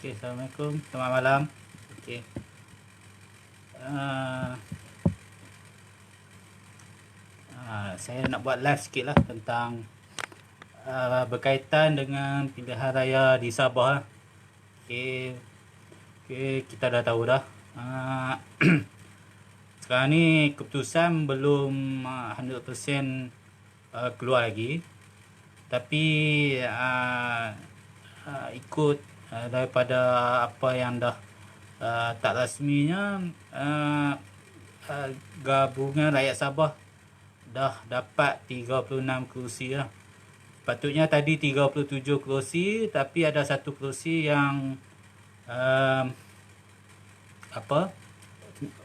Okey, Assalamualaikum. Selamat malam. Okey. Uh, saya nak buat live sikit lah tentang berkaitan dengan pilihan raya di Sabah lah. Okey. Okey, kita dah tahu dah. Sekarang ni keputusan belum 100% keluar lagi. Tapi ikut daripada apa yang dah tak rasminya, gabungan rakyat Sabah dah dapat 36 kerusi lah. Patutnya tadi 37 kerusi, tapi ada satu kerusi yang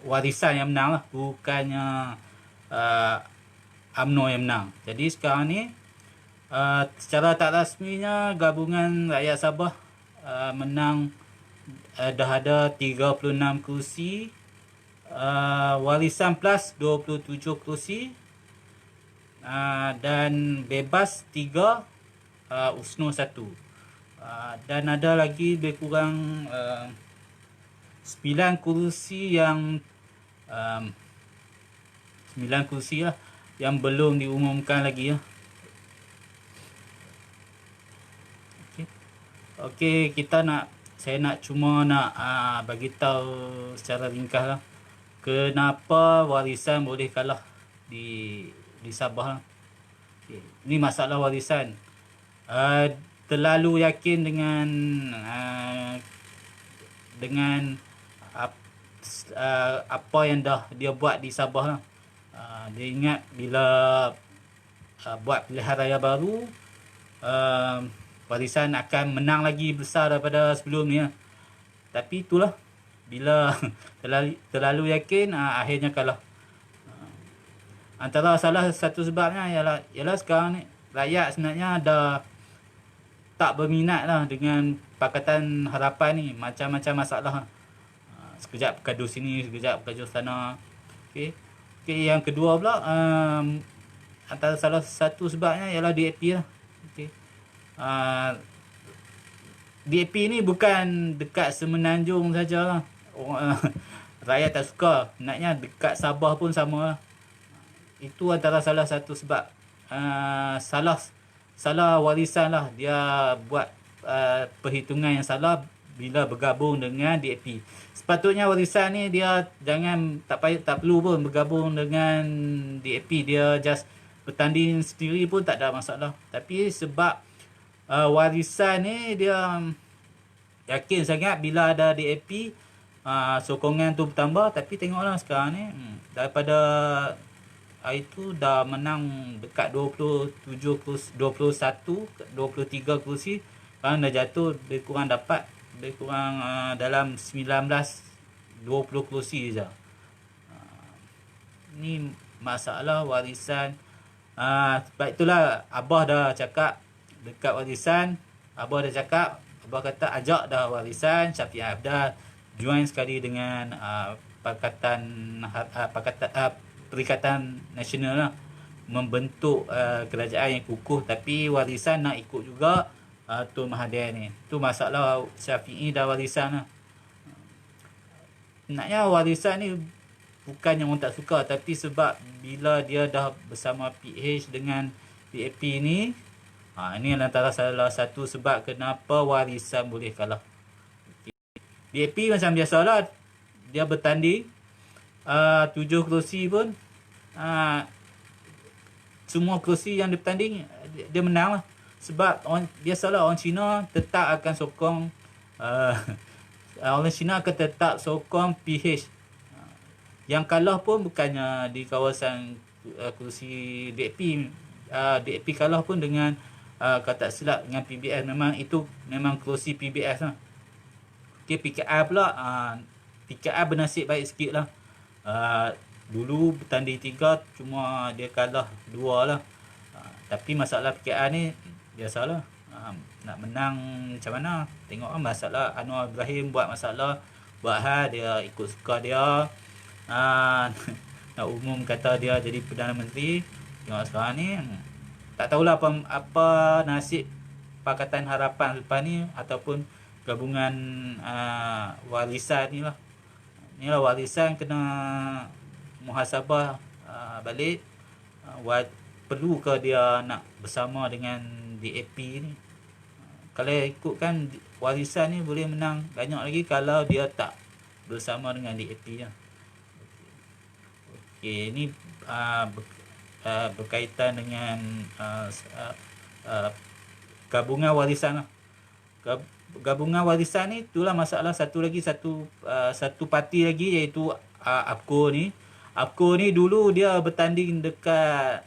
warisan yang menang lah, bukannya UMNO yang menang. Jadi sekarang ni secara tak rasminya gabungan rakyat Sabah menang, dah ada 36 kerusi, warisan plus 27 kerusi, dan bebas 3, USNO 1, dan ada lagi lebih kurang 9 kerusi yang 9 kerusi lah yang belum diumumkan lagi lah. Okey, saya nak bagi tahu secara ringkas lah kenapa warisan boleh kalah di Sabah lah. Okay. Ini masalah warisan. Terlalu yakin dengan apa yang dah dia buat di Sabah lah. Dia ingat bila buat pilihan raya baru, warisan akan menang lagi besar daripada sebelum ni. Tapi itulah, bila terlalu yakin, akhirnya kalah. Antara salah satu sebabnya ialah sekarang ni rakyat sebenarnya dah tak berminat lah dengan Pakatan Harapan ni. Macam-macam masalah. Sekejap bergaduh sini, sekejap bergaduh sana. Okey, yang kedua pula, antara salah satu sebabnya ialah DAP lah. Okey. DAP ni bukan dekat Semenanjung sajalah. Rakyat tak suka. Naknya dekat Sabah pun sama lah. Itu antara salah satu sebab. Salah warisan lah. Dia buat perhitungan yang salah bila bergabung dengan DAP. Sepatutnya warisan ni dia tak perlu pun bergabung dengan DAP. Dia just bertanding sendiri pun tak ada masalah. Tapi sebab warisan ni dia yakin sangat bila ada DAP, sokongan tu bertambah. Tapi tengoklah sekarang ni, daripada hari tu dah menang dekat 27 kursi, 23 kursi. Sekarang dah jatuh lebih kurang dalam 19-20 kursi je. Ni masalah warisan. Sebab itulah Abah dah cakap dekat warisan. Abah kata ajak dah warisan, Syafiq Hafdal join sekali dengan Perikatan Nasional lah, membentuk kerajaan yang kukuh. Tapi warisan nak ikut juga Tun Mahathir ni. Tu masalah Syafi'i dah warisan lah. Sebenarnya warisan ni bukannya orang tak suka, tapi sebab bila dia dah bersama PH dengan DAP ni, ini antara salah satu sebab kenapa warisan boleh kalah. DAP macam biasalah, dia bertanding 7 kerusi pun, semua kerusi yang dia bertanding dia menang lah. Sebab biasalah orang Cina tetap akan sokong orang Cina akan tetap sokong PH. Yang kalah pun bukannya di kawasan kerusi DAP. DAP kalah pun dengan kata silap dengan PBS. Memang kerusi PBS lah. Okay, PKR pula, PKR bernasib baik sikit lah. Dulu bertanding 3, cuma dia kalah 2 lah. Tapi masalah PKR ni biasalah, nak menang macam mana. Tengok masalah Anwar Ibrahim buat masalah, buat hal dia ikut suka dia. Nak umum kata dia jadi Perdana Menteri. Tengok sekarang ni, tak tahulah apa nasib Pakatan Harapan lepas ni, ataupun gabungan warisan ni lah. Ni lah warisan kena muhasabah balik. Perlu ke dia nak bersama dengan DAP ni? Kalau ikutkan warisan ni boleh menang banyak lagi kalau dia tak bersama dengan DAP lah. Okey, ni berkaitan dengan gabungan warisan lah. Gabungan warisan ni itulah masalah. Satu parti lagi iaitu APCO ni. APCO ni dulu dia bertanding dekat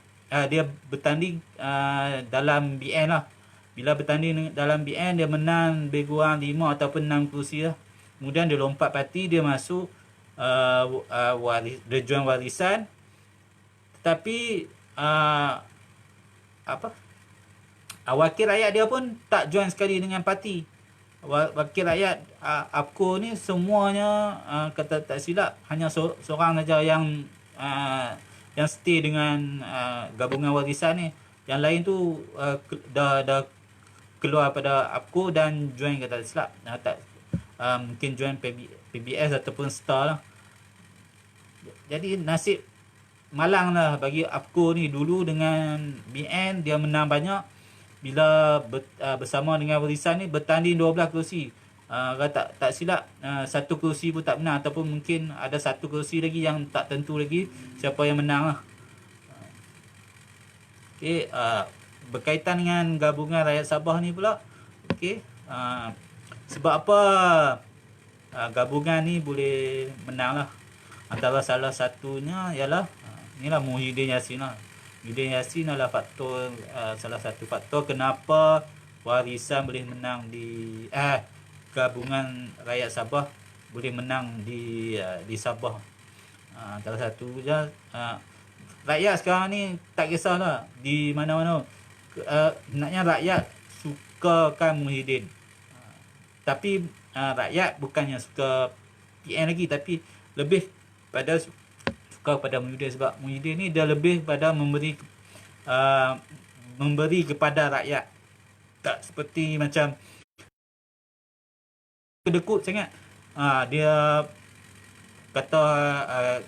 dalam BN lah. Bila bertanding dalam BN dia menang lebih kurang 5 ataupun 6 kerusi lah. Kemudian dia lompat parti, dia masuk dia join warisan. Tetapi wakil rakyat dia pun tak join sekali dengan parti. Wakil rakyat APCO ni semuanya kata tak silap hanya seorang saja yang stay dengan gabungan warisan ni. Yang lain tu dah keluar pada APCO dan join kata tak silap mungkin join PBS ataupun Star lah. Jadi nasib malang lah bagi APCO ni. Dulu dengan BN dia menang banyak. Bila bersama dengan warisan ni bertanding 12 kerusi. Tak silap satu kerusi pun tak menang, ataupun mungkin ada satu kerusi lagi yang tak tentu lagi siapa yang menang lah. Okey, berkaitan dengan gabungan rakyat Sabah ni pula. Okey, sebab apa gabungan ni boleh menang lah? Antara salah satunya ialah inilah Muhyiddin Yassin lah. Muhyiddin Yassin adalah salah satu faktor kenapa warisan boleh menang di gabungan rakyat Sabah boleh menang di Sabah. Salah satu je rakyat sekarang ni tak kisahlah di mana-mana. Naknya rakyat sukakan Muhyiddin. Tapi rakyat bukannya suka PN lagi, tapi lebih pada suka pada Muhyiddin. Sebab Muhyiddin ni dia lebih pada memberi kepada rakyat. Tak seperti macam kedekut sangat. Dia kata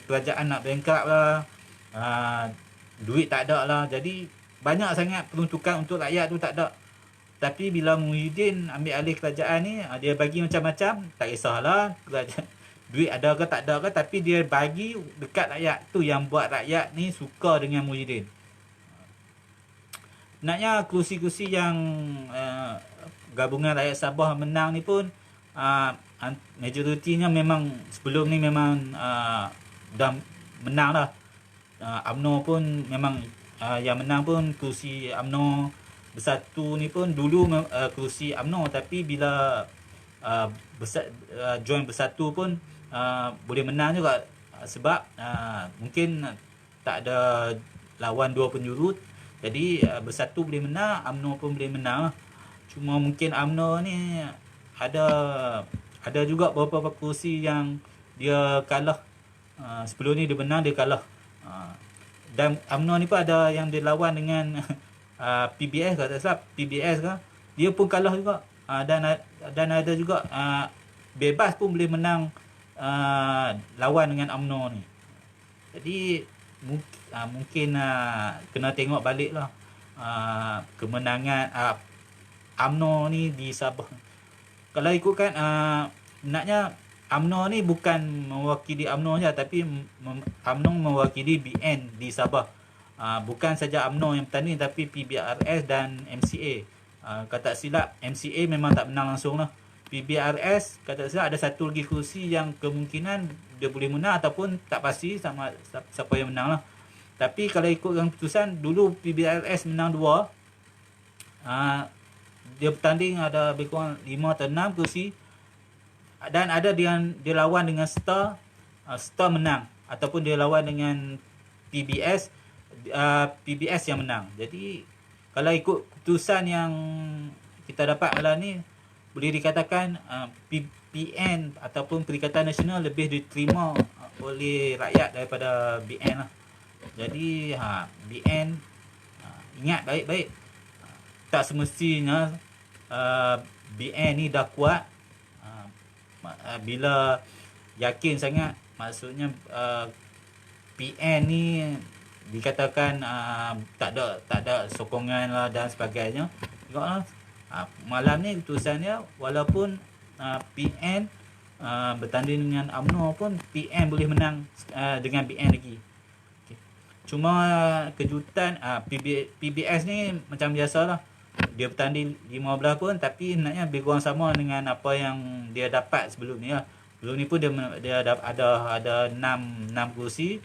kerajaan nak bankrupt lah, duit tak ada lah. Jadi banyak sangat peruntukan untuk rakyat tu tak ada. Tapi bila Muhyiddin ambil alih kerajaan ni, dia bagi macam-macam. Tak kisahlah duit ada ke tak ada ke, tapi dia bagi dekat rakyat. Tu yang buat rakyat ni suka dengan Muhyiddin. Naknya kerusi-kerusi yang gabungan rakyat Sabah menang ni pun majoritinya memang sebelum ni memang dah menang lah. UMNO pun memang yang menang pun kerusi UMNO Bersatu ni pun dulu kerusi UMNO, tapi bila join Bersatu pun boleh menang juga. Sebab mungkin tak ada lawan dua penjurut, jadi Bersatu boleh menang, UMNO pun boleh menang. Cuma mungkin UMNO ni ada juga beberapa kerusi yang dia kalah. Sebelum ni dia menang, dia kalah. Dan UMNO ni pun ada yang dia lawan dengan PBS ke tak salah, PBS ke, dia pun kalah juga. Dan ada juga bebas pun boleh menang lawan dengan UMNO ni. Jadi mungkin kena tengok balik lah kemenangan UMNO ni di Sabah. Kalau ikutkan naknya UMNO ni bukan mewakili UMNO saja, tapi UMNO mewakili BN di Sabah. Bukan saja UMNO yang bertanding, tapi PBRS dan MCA. Kata silap MCA memang tak menang langsung lah. PBRS kata silap ada satu lagi kerusi yang kemungkinan dia boleh menang, ataupun tak pasti sama siapa yang menang lah. Tapi kalau ikutkan keputusan, dulu PBRS menang 2. Dia bertanding ada lebih kurang 5 atau 6 kerusi. Dan ada dia lawan dengan Star. Star menang. Ataupun dia lawan dengan PBS. PBS yang menang. Jadi kalau ikut keputusan yang kita dapat malam ni, boleh dikatakan PN ataupun Perikatan Nasional lebih diterima oleh rakyat daripada BN lah. Jadi BN ingat baik-baik, tak semestinya BN ni dah kuat bila yakin sangat, maksudnya PN ni dikatakan tak ada sokongan lah dan sebagainya. Tengoklah malam ni keputusan dia, walaupun PN bertanding dengan UMNO pun PN boleh menang dengan BN lagi. Okay. Cuma kejutan PBS ni macam biasalah, dia bertanding 15 pun tapi naknya lebih kurang sama dengan apa yang dia dapat sebelum ni lah. Sebelum ni pun dia ada 6 kursi.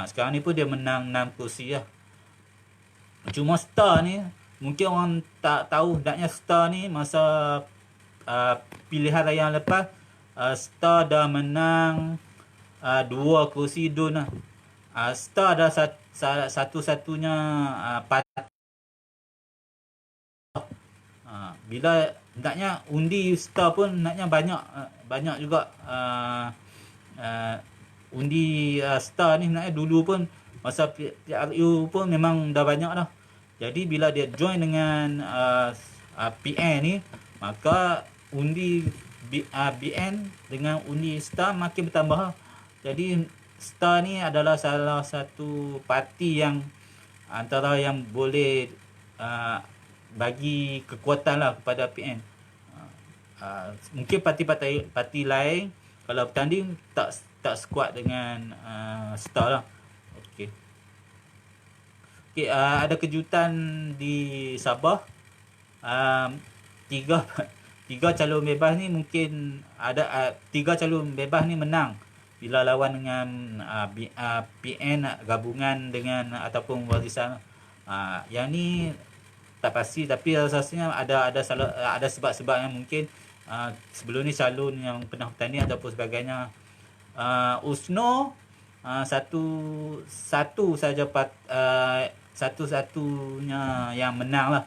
Sekarang ni pun dia menang 6 kursi lah. Cuma Star ni mungkin orang tak tahu naknya Star ni masa pilihan raya yang lepas Star dah menang 2 kursi DUN lah. Star dah satu-satunya parti. Bila naknya undi Star pun naknya banyak juga undi Star ni naknya dulu pun masa PRU pun memang dah banyak dah. Jadi bila dia join dengan PN ni, maka undi BN dengan undi Star makin bertambah. Jadi Star ni adalah salah satu parti yang antara yang boleh bagi kekuatan lah kepada PN. Mungkin parti lain kalau bertanding tak sekuat dengan Star lah. Okey, ada kejutan di Sabah. Tiga calon bebas ni mungkin ada 3 calon bebas ni menang bila lawan dengan PN gabungan dengan ataupun Warisan. Yang ni tak pasti, tapi rasanya ada sebab-sebab yang mungkin sebelum ni calon yang pernah bertanding ataupun sebagainya. USNO satu saja satu-satunya yang menang lah.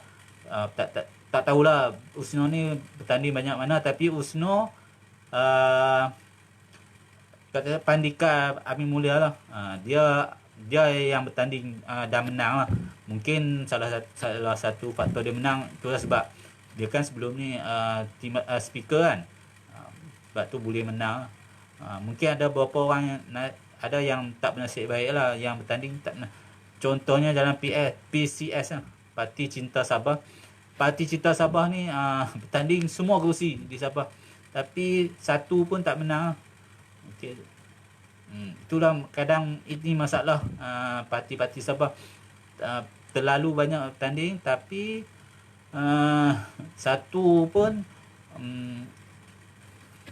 Tak tahulah USNO ni bertanding banyak mana, tapi USNO kata Pandika Amin Mulia lah, dia yang bertanding dan menang lah. Mungkin salah satu faktor dia menang itulah sebab dia kan sebelum ni speaker kan, sebab tu boleh menang. Mungkin ada beberapa orang ada yang tak bernasib baik lah yang bertanding tak pernah. Contohnya dalam PCS lah, Parti Cinta Sabah. Parti Cinta Sabah ni bertanding semua kerusi di Sabah, tapi satu pun tak menang. Okay. Itulah kadang ini masalah parti-parti Sabah, terlalu banyak bertanding tapi satu pun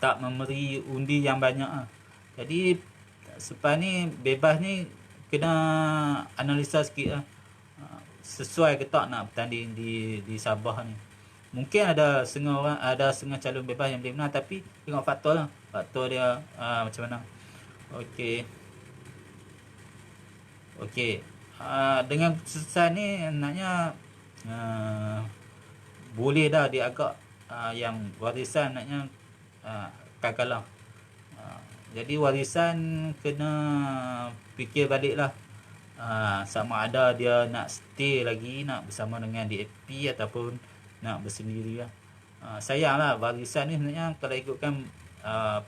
tak memberi undi yang banyak. Jadi selepas ni bebas ni kena analisa sikit lah, sesuai ke tak nak bertanding di Sabah ni. Mungkin ada setengah calon bebas yang boleh menang, tapi tengok faktor lah, faktor dia macam mana. Okey. Dengan keputusan ni naknya boleh dah diagak yang Warisan naknya kalah. Jadi Warisan kena fikir balik lah, sama ada dia nak stay lagi, nak bersama dengan DAP ataupun nak bersendiri lah. Sayanglah Warisan ni sebenarnya kalau ikutkan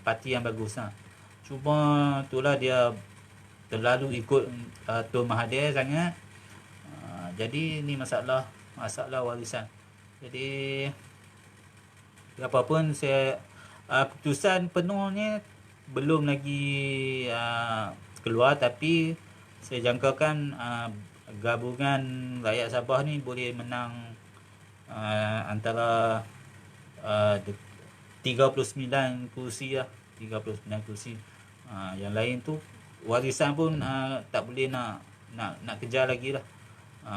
parti yang bagus lah. Cuma itulah dia terlalu ikut Tun Mahathir sangat. Jadi ni masalah Warisan. Jadi apapun keputusan penuhnya belum lagi keluar, tapi saya jangkakan gabungan rakyat Sabah ni boleh menang antara 39 kursi lah, 39 kursi. Yang lain tu Warisan pun tak boleh nak kejar lagi lah.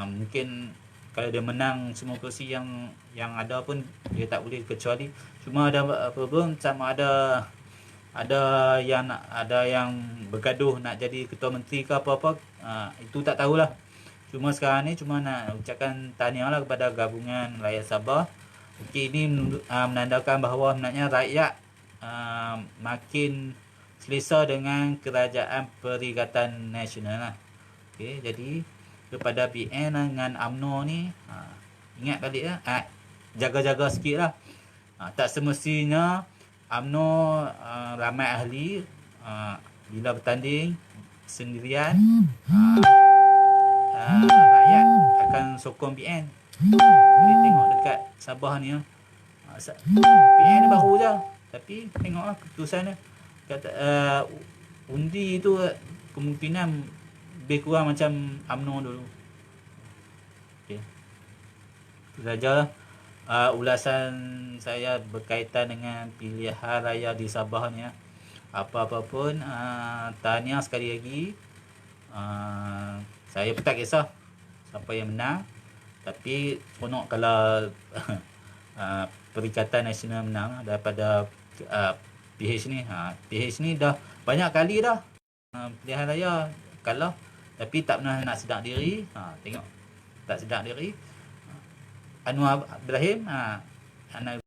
Mungkin kalau dia menang semua kursi yang ada pun dia tak boleh, kecuali cuma ada problem sama ada yang bergaduh nak jadi ketua menteri ke apa-apa, itu tak tahulah. Cuma sekarang ni cuma nak ucapkan tahniah lah kepada gabungan rakyat Sabah. Okey, ini menandakan bahawa sebenarnya rakyat makin selesa dengan kerajaan Perikatan Nasional lah. Okey, jadi kepada BN dengan UMNO ni ingat balik lah, jaga-jaga sikit lah. Tak semestinya UMNO ramai ahli, bila bertanding sendirian, rakyat akan sokong PN. Boleh tengok dekat Sabah ni, PN ni baru je, tapi tengoklah keputusan dia. Kata undi tu kemungkinan lebih kurang macam UMNO dulu. Okay. Itu saja ulasan saya berkaitan dengan pilihan raya di Sabah ni. Apa-apa pun, tahniah sekali lagi. Saya pun tak kisah siapa yang menang, tapi seronok kalau Perikatan Nasional menang daripada PH ni. PH ni dah banyak kali dah pilihan raya kalah, tapi tak pernah nak sedar diri. Tengok, tak sedar diri. Anwar Ibrahim, anak